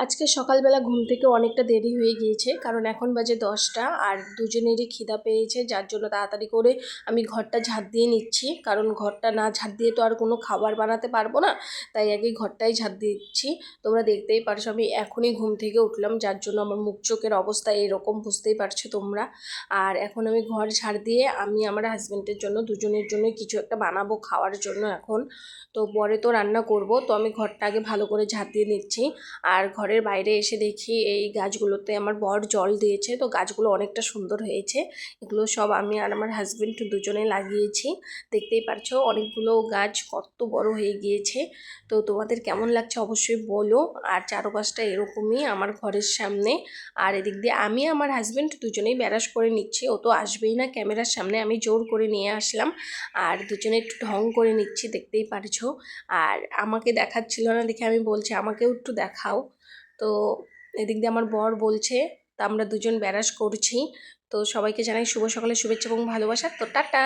আজকে সকালবেলা ঘুম থেকে অনেকটা দেরি হয়ে গিয়েছে, কারণ এখন বাজে 10টা আর দুজনেরই খিদা পেয়েছে, যার জন্য তাড়াতাড়ি করে আমি ঘরটা ঝাড় দিয়ে নিচ্ছি। কারণ ঘরটা না ঝাড় দিয়ে তো আর কোনো খাবার বানাতে পারবো না, তাই আগে ঘরটাই ঝাড় দিচ্ছি। তোমরা দেখতেই পারছো আমি এখনই ঘুম থেকে উঠলাম, যার জন্য আমার মুখ চোখের অবস্থা এরকম, বুঝতেই পারছো তোমরা। আর এখন আমি ঘর ঝাড় দিয়ে আমি আমার হাজব্যান্ডের জন্য, দুজনের জন্য কিছু একটা বানাবো খাওয়ার জন্য এখন। তো পরে তো রান্না করব, তো আমি ঘরটা আগে ভালো করে ঝাড় দিয়ে নিচ্ছি। আর ঘরের বাইরে এসে দেখি এই গাছগুলোতে আমার বর জল দিয়েছে, তো গাছগুলো অনেকটা সুন্দর হয়েছে। এগুলো সব আমি আর আমার হাজবেন্ড দুজনে লাগিয়েছি। দেখতেই পারছো অনেকগুলো গাছ কত বড় হয়ে গিয়েছে। তো তোমাদের কেমন লাগছে অবশ্যই বলো। আর চারপাশটা এরকমই আমার ঘরের সামনে। আর এদিক দিয়ে আমি আমার হাজবেন্ড দুজনেই ব্যারাস করে নিচ্ছি, ও তো আসবেই না ক্যামেরার সামনে, আমি জোর করে নিয়ে আসলাম। আর দুজনে একটু ঢং করে নিচ্ছি, দেখতেই পারছো। আর আমাকে দেখাচ্ছিল না দেখে আমি বলছি আমাকেও একটু দেখাও। তো এদিক দিয়ে আমার বর বলছে, তা আমরা দুজন ব্যারাস করছি। তো সবাইকে জানাই শুভ সকালের শুভেচ্ছা এবং ভালোবাসা। তো টাটা।